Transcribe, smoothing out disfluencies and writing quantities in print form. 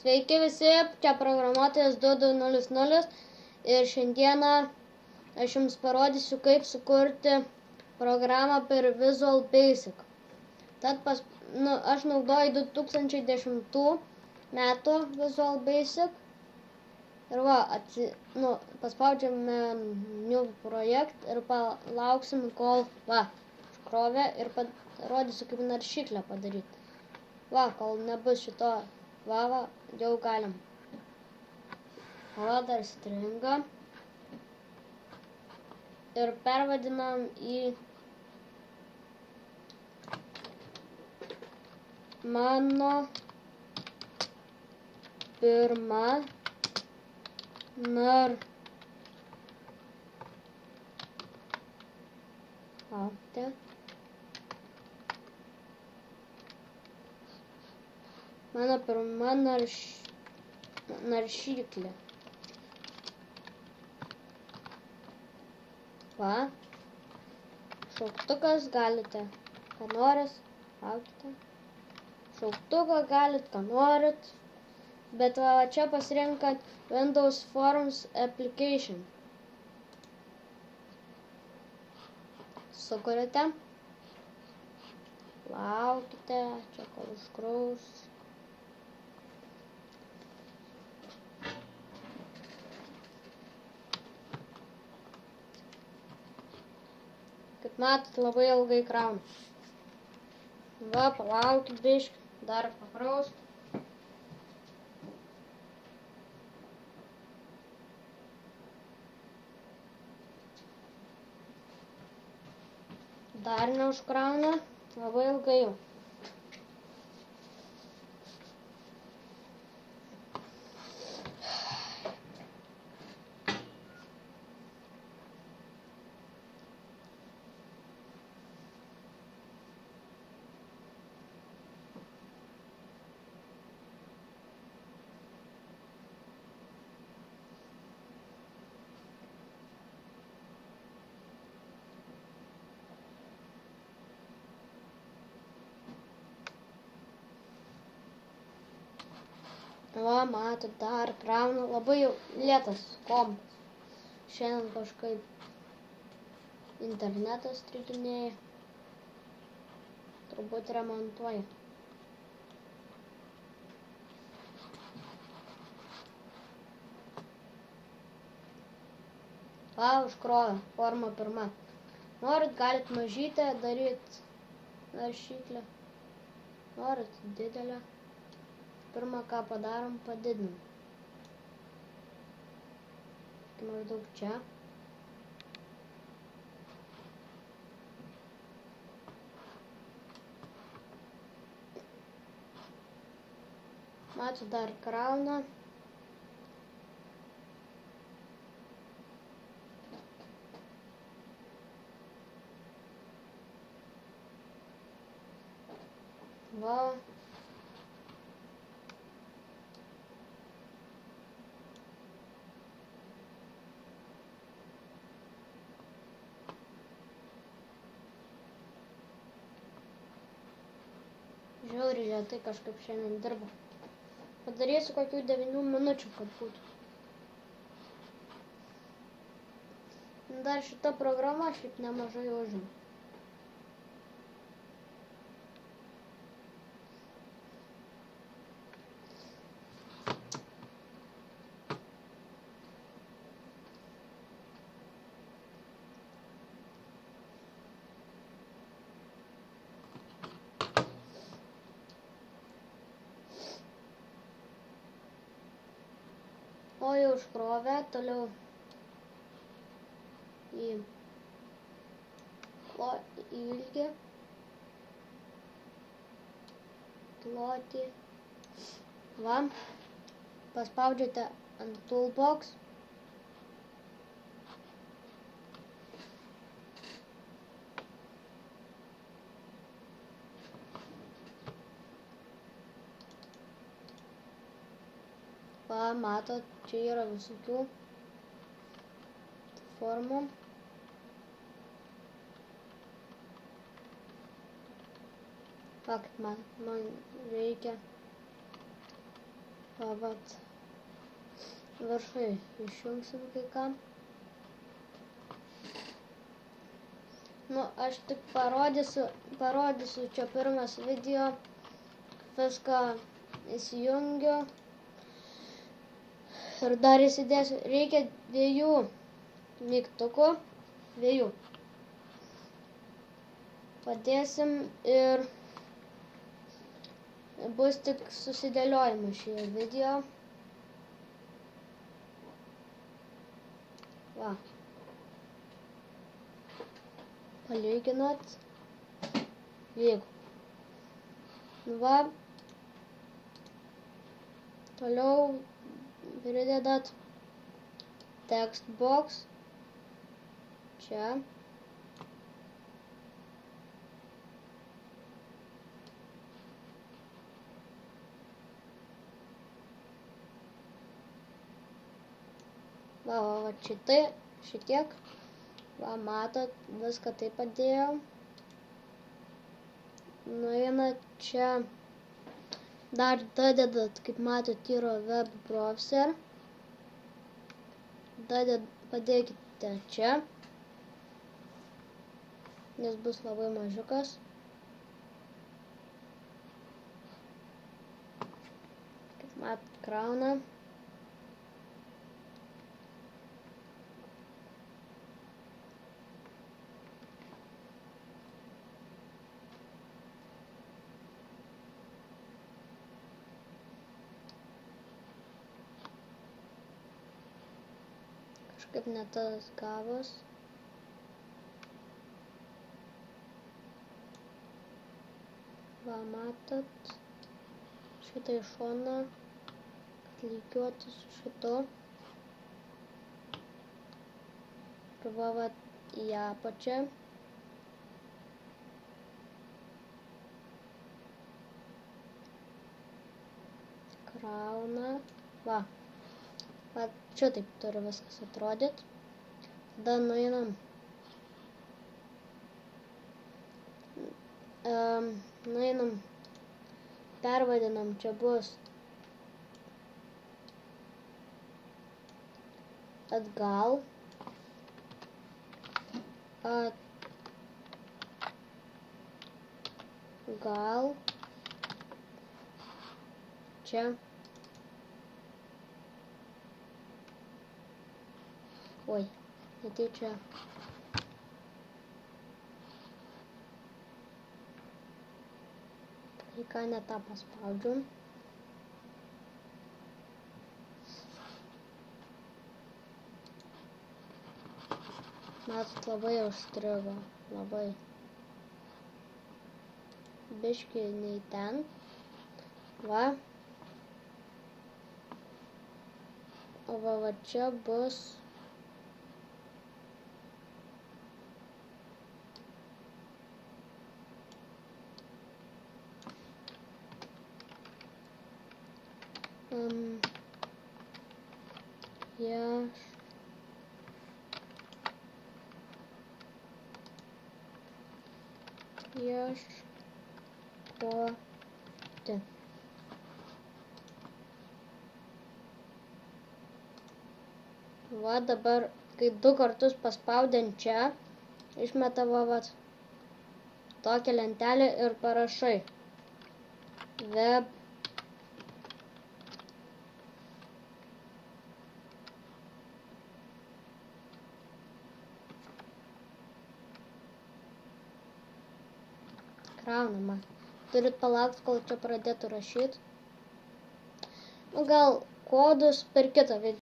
Sveiki visi, čia programuotojas 2200 ir šiandieną aš jums parodysiu, kaip sukurti programą per Visual Basic. Tad aš naudoju 2010 metų Visual Basic ir paspaudžiame New Project ir palauksim, kol iškrovė ir parodysiu, kaip naršyklę padaryti. Kol nebus šito jau galim. Dar stringa. Ir pervadinam į mano pirma Mano pirma naršyklė. Šauktukas galite, ką norit, laukite. Šauktuką galit, ką norit, bet čia pasirenkat Windows Forms Application. Sukuriate, laukite, čia kol užkraus. Kaip matot, labai ilgai krauna. Palaukit biškį, dar pakraus. Dar neužkrauna, labai ilgai jau. Matot, dar krauna, labai lėtas kompas. Šiandien kažkaip internetas striginėja. Turbūt remontuoja. Užkrovė, forma pirma. Norit, galit mažytę daryt naršyklę. Norit didelę. Pirmą, ką padarom, padidinam. Maždaug čia. Mačiau, dar krauna. Žiauriai lėtai kažkaip šiandien dirba. Padarysiu kokių 9 minučių, kad būtų. Dar šita programa šiaip nemažai užima. Jau užkrovė, toliau į ilgį, plotį. Paspaudžiate ant toolbox. Matot, čia yra visokių formų. Kaip man reikia Va, vat. Viršai išjungsim kai ką. Nu, aš tik parodysiu čia pirmas video. Viską įsijungiu. Ir dar įsidėsiu. Reikia 2 mygtukų. 2. Padėsim ir bus tik susidėliojimas šioje video. Va. Palyginat. Jeigu. Va. Toliau pridedat text box. Čia. Va, šitiek. Va, matot, viską taip padėjau. Nueina čia. Dar dadedat, kaip matot, yra web browser. Padėkite čia. Nes bus labai mažiukas. Kaip matot, krauna. Kažkaip ne tas gavos. Va, matot, šitą iš šoną, kad lygiuotų su šitu. Ir va, į apačią. Krauna. Va. Va, čia taip turi viskas atrodyti. Tada nueinam. Pervadinam, čia bus atgal. Atgal. Čia. Oi, netyčia. Kai ką ne tą paspaudžiu. Matot, labai užstrigo. Labai. Biškį nei ten. Va. O va čia bus ieškoti. Va dabar, kai 2 kartus paspaudent čia, išmeta va tokią lentelę ir parašai web kraunama. Turit palaukti, kol čia pradėtų rašyti. Nu, gal kodus per kitą video.